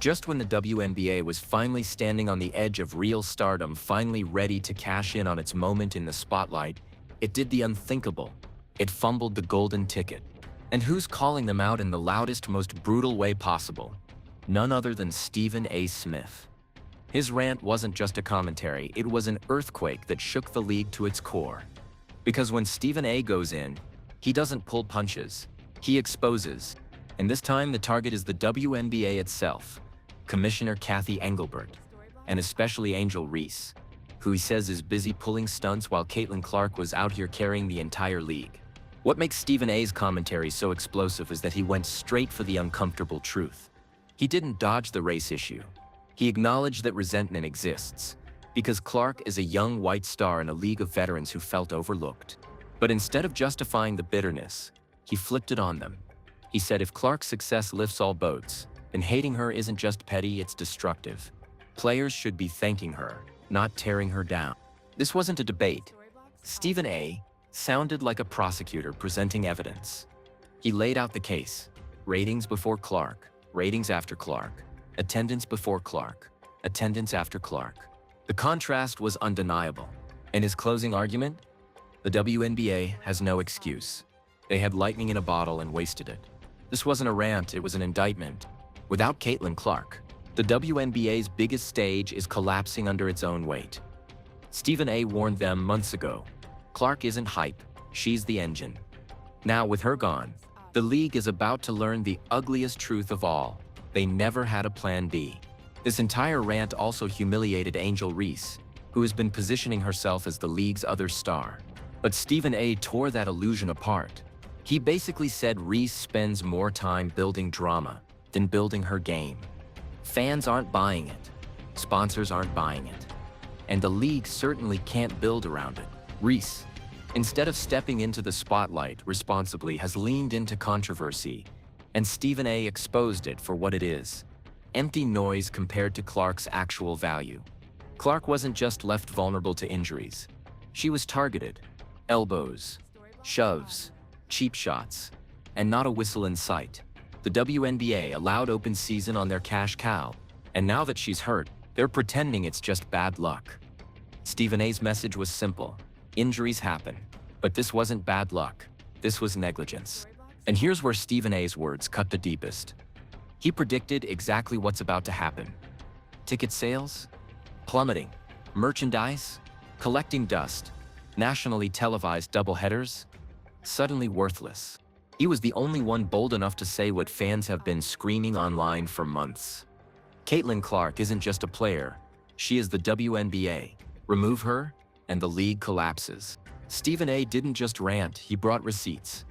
Just when the WNBA was finally standing on the edge of real stardom, finally ready to cash in on its moment in the spotlight, it did the unthinkable. It fumbled the golden ticket. And who's calling them out in the loudest, most brutal way possible? None other than Stephen A. Smith. His rant wasn't just a commentary, it was an earthquake that shook the league to its core. Because when Stephen A. goes in, he doesn't pull punches, he exposes. And this time the target is the WNBA itself, Commissioner Cathy Engelbert, and especially Angel Reese, who he says is busy pulling stunts while Caitlin Clark was out here carrying the entire league. What makes Stephen A.'s commentary so explosive is that he went straight for the uncomfortable truth. He didn't dodge the race issue. He acknowledged that resentment exists, because Clark is a young white star in a league of veterans who felt overlooked. But instead of justifying the bitterness, he flipped it on them. He said if Clark's success lifts all boats, then hating her isn't just petty, it's destructive. Players should be thanking her, not tearing her down. This wasn't a debate. Stephen A. sounded like a prosecutor presenting evidence. He laid out the case. Ratings before Clark, ratings after Clark, attendance before Clark, attendance after Clark. The contrast was undeniable. In his closing argument, the WNBA has no excuse. They had lightning in a bottle and wasted it. This wasn't a rant, it was an indictment. Without Caitlin Clark, the WNBA's biggest stage is collapsing under its own weight. Stephen A. warned them months ago. Clark isn't hype, she's the engine. Now with her gone, the league is about to learn the ugliest truth of all. They never had a plan B. This entire rant also humiliated Angel Reese, who has been positioning herself as the league's other star. But Stephen A. tore that illusion apart. He basically said Reese spends more time building drama than building her game. Fans aren't buying it. Sponsors aren't buying it. And the league certainly can't build around it. Reese, instead of stepping into the spotlight responsibly, has leaned into controversy, and Stephen A. exposed it for what it is: empty noise compared to Clark's actual value. Clark wasn't just left vulnerable to injuries. She was targeted. Elbows, shoves, cheap shots, and not a whistle in sight. The WNBA allowed open season on their cash cow, and now that she's hurt, they're pretending it's just bad luck. Stephen A.'s message was simple. Injuries happen, but this wasn't bad luck. This was negligence. And here's where Stephen A.'s words cut the deepest. He predicted exactly what's about to happen. Ticket sales? Plummeting. Merchandise? Collecting dust. Nationally televised doubleheaders? Suddenly worthless. He was the only one bold enough to say what fans have been screaming online for months. Caitlin Clark isn't just a player. She is the WNBA. Remove her, and the league collapses. Stephen A. didn't just rant, he brought receipts.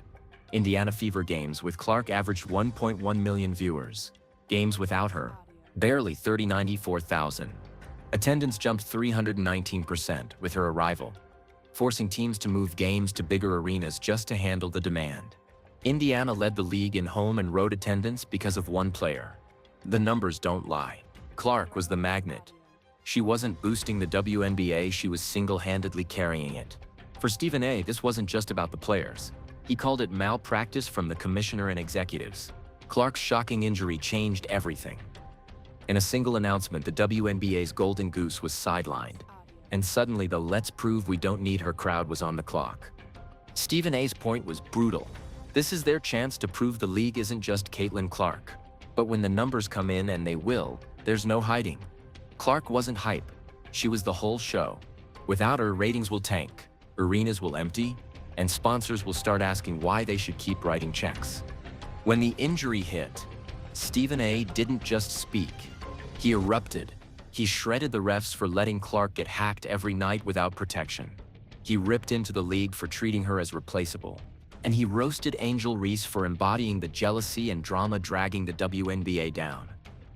Indiana Fever games with Clark averaged 1.1 million viewers. Games without her, barely 94,000. Attendance jumped 319% with her arrival, forcing teams to move games to bigger arenas just to handle the demand. Indiana led the league in home and road attendance because of one player. The numbers don't lie. Clark was the magnet. She wasn't boosting the WNBA, she was single-handedly carrying it. For Stephen A., this wasn't just about the players. He called it malpractice from the commissioner and executives. Clark's shocking injury changed everything. In a single announcement, the WNBA's golden goose was sidelined. And suddenly the "let's prove we don't need her" crowd was on the clock. Stephen A.'s point was brutal. This is their chance to prove the league isn't just Caitlin Clark. But when the numbers come in, and they will, there's no hiding. Clark wasn't hype. She was the whole show. Without her, ratings will tank, arenas will empty, and sponsors will start asking why they should keep writing checks. When the injury hit, Stephen A. didn't just speak. He erupted. He shredded the refs for letting Clark get hacked every night without protection. He ripped into the league for treating her as replaceable. And he roasted Angel Reese for embodying the jealousy and drama dragging the WNBA down.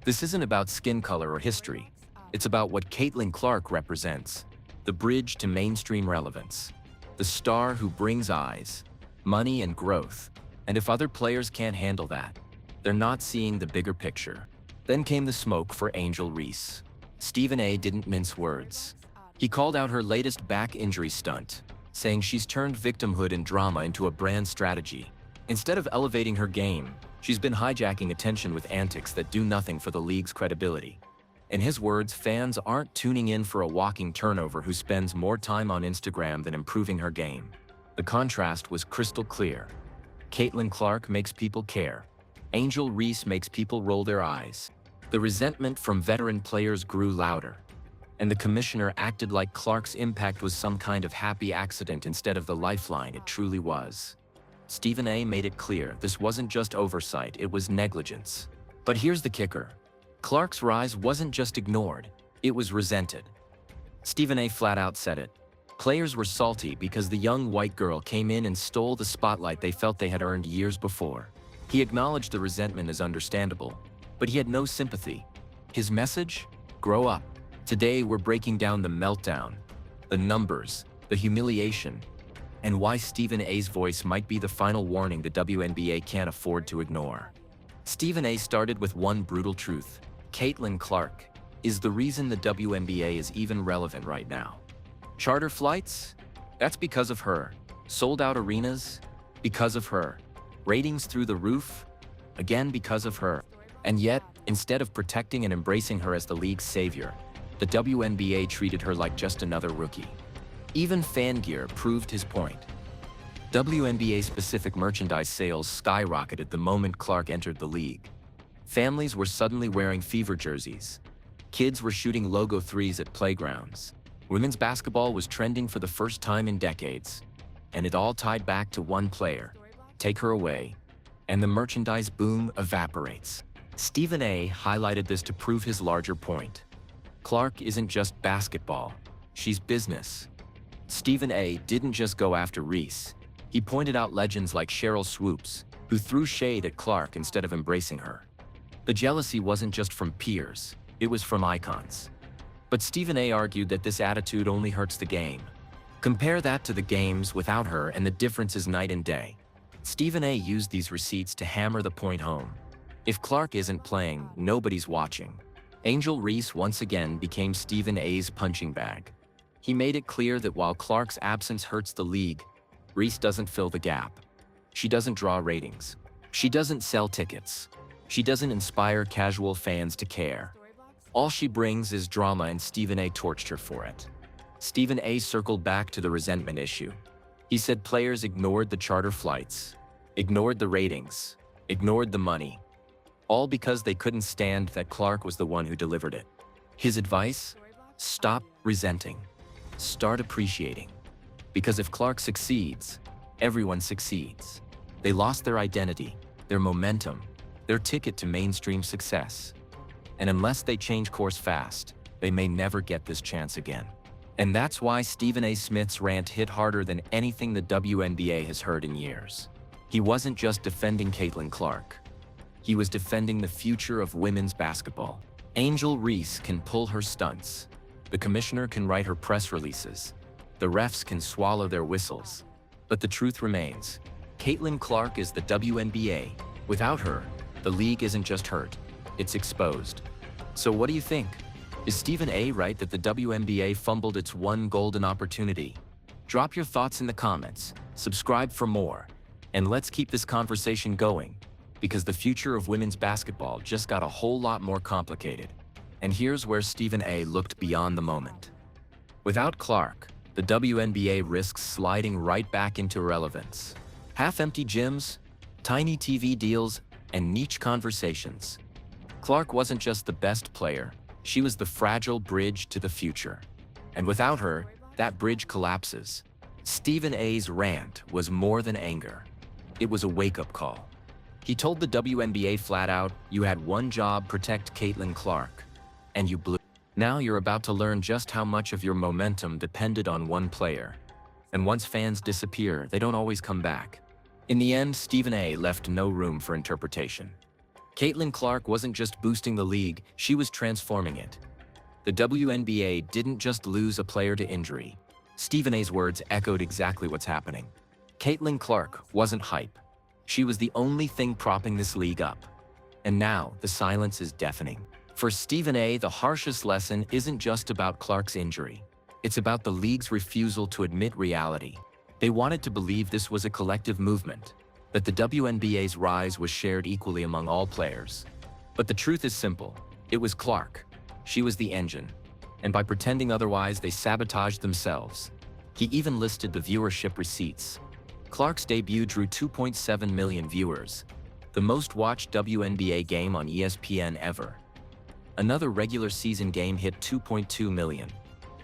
This isn't about skin color or history. It's about what Caitlin Clark represents, the bridge to mainstream relevance, the star who brings eyes, money, and growth. And if other players can't handle that, they're not seeing the bigger picture. Then came the smoke for Angel Reese. Stephen A. didn't mince words. He called out her latest back injury stunt, saying she's turned victimhood and drama into a brand strategy. Instead of elevating her game, She's been hijacking attention with antics that do nothing for the league's credibility. In his words, fans aren't tuning in for a walking turnover who spends more time on Instagram than improving her game. The contrast was crystal clear. Caitlin Clark makes people care. Angel Reese makes people roll their eyes. The resentment from veteran players grew louder, and the commissioner acted like Clark's impact was some kind of happy accident instead of the lifeline it truly was. Stephen A. made it clear this wasn't just oversight, it was negligence. But here's the kicker. Clark's rise wasn't just ignored, it was resented. Stephen A. flat out said it. Players were salty because the young white girl came in and stole the spotlight they felt they had earned years before. He acknowledged the resentment as understandable, but he had no sympathy. His message? Grow up. Today we're breaking down the meltdown, the numbers, the humiliation, and why Stephen A.'s voice might be the final warning the WNBA can't afford to ignore. Stephen A. started with one brutal truth. Caitlin Clark is the reason the WNBA is even relevant right now. Charter flights? That's because of her. Sold-out arenas? Because of her. Ratings through the roof? Again because of her. And yet, instead of protecting and embracing her as the league's savior, the WNBA treated her like just another rookie. Even fan gear proved his point. WNBA-specific merchandise sales skyrocketed the moment Clark entered the league. Families were suddenly wearing Fever jerseys. Kids were shooting logo threes at playgrounds. Women's basketball was trending for the first time in decades. And it all tied back to one player. Take her away, and the merchandise boom evaporates. Stephen A. highlighted this to prove his larger point. Clark isn't just basketball, she's business. Stephen A. didn't just go after Reese. He pointed out legends like Cheryl Swoops, who threw shade at Clark instead of embracing her. The jealousy wasn't just from peers, it was from icons. But Stephen A. argued that this attitude only hurts the game. Compare that to the games without her and the difference is night and day. Stephen A. used these receipts to hammer the point home. If Clark isn't playing, nobody's watching. Angel Reese once again became Stephen A.'s punching bag. He made it clear that while Clark's absence hurts the league, Reese doesn't fill the gap. She doesn't draw ratings. She doesn't sell tickets. She doesn't inspire casual fans to care. All she brings is drama, and Stephen A. torched her for it. Stephen A. circled back to the resentment issue. He said players ignored the charter flights, ignored the ratings, ignored the money, all because they couldn't stand that Clark was the one who delivered it. His advice? Stop resenting. Start appreciating. Because if Clark succeeds, everyone succeeds. They lost their identity, their momentum, their ticket to mainstream success. And unless they change course fast, they may never get this chance again. And that's why Stephen A. Smith's rant hit harder than anything the WNBA has heard in years. He wasn't just defending Caitlin Clark. He was defending the future of women's basketball. Angel Reese can pull her stunts. The commissioner can write her press releases. The refs can swallow their whistles. But the truth remains. Caitlin Clark is the WNBA. Without her, the league isn't just hurt, it's exposed. So what do you think? Is Stephen A. right that the WNBA fumbled its one golden opportunity? Drop your thoughts in the comments, subscribe for more, and let's keep this conversation going, because the future of women's basketball just got a whole lot more complicated. And here's where Stephen A. looked beyond the moment. Without Clark, the WNBA risks sliding right back into irrelevance. Half-empty gyms, tiny TV deals, and niche conversations. Clark wasn't just the best player, she was the fragile bridge to the future. And without her, that bridge collapses. Stephen A.'s rant was more than anger. It was a wake-up call. He told the WNBA flat out, "You had one job, protect Caitlin Clark, and you blew." Now you're about to learn just how much of your momentum depended on one player. And once fans disappear, they don't always come back. In the end, Stephen A. left no room for interpretation. Caitlin Clark wasn't just boosting the league, she was transforming it. The WNBA didn't just lose a player to injury. Stephen A.'s words echoed exactly what's happening. Caitlin Clark wasn't hype. She was the only thing propping this league up. And now, the silence is deafening. For Stephen A., the harshest lesson isn't just about Clark's injury. It's about the league's refusal to admit reality. They wanted to believe this was a collective movement. that the WNBA's rise was shared equally among all players. But the truth is simple. It was Clark. She was the engine. And by pretending otherwise, they sabotaged themselves. He even listed the viewership receipts. Clark's debut drew 2.7 million viewers, the most watched WNBA game on ESPN ever. Another regular season game hit 2.2 million,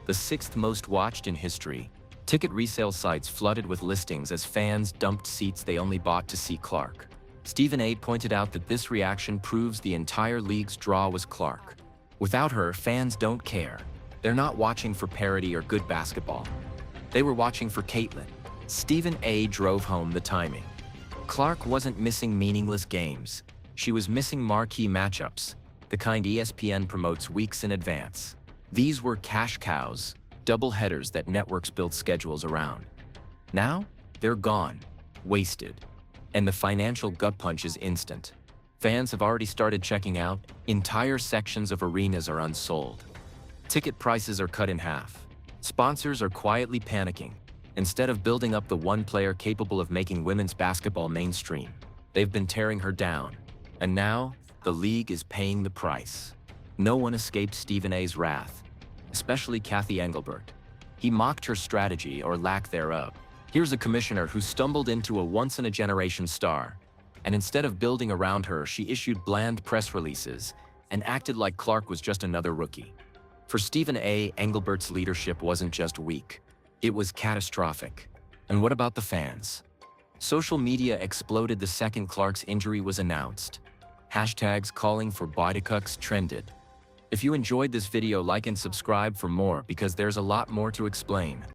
the sixth most watched in history. Ticket resale sites flooded with listings as fans dumped seats they only bought to see Clark. Stephen A. pointed out that this reaction proves the entire league's draw was Clark. Without her, fans don't care. They're not watching for parity or good basketball. They were watching for Caitlyn. Stephen A. drove home the timing. Clark wasn't missing meaningless games. She was missing marquee matchups, the kind ESPN promotes weeks in advance. These were cash cows, double headers that networks build schedules around. Now, they're gone, wasted. And the financial gut punch is instant. Fans have already started checking out. Entire sections of arenas are unsold. Ticket prices are cut in half. Sponsors are quietly panicking. Instead of building up the one player capable of making women's basketball mainstream, they've been tearing her down. And now, the league is paying the price. No one escaped Stephen A.'s wrath, especially Cathy Engelbert. He mocked her strategy or lack thereof. Here's a commissioner who stumbled into a once-in-a-generation star, and instead of building around her, she issued bland press releases and acted like Clark was just another rookie. For Stephen A., Engelbert's leadership wasn't just weak, it was catastrophic. And what about the fans? Social media exploded the second Clark's injury was announced. Hashtags calling for bodycuts trended. If you enjoyed this video, like and subscribe for more because there's a lot more to explain.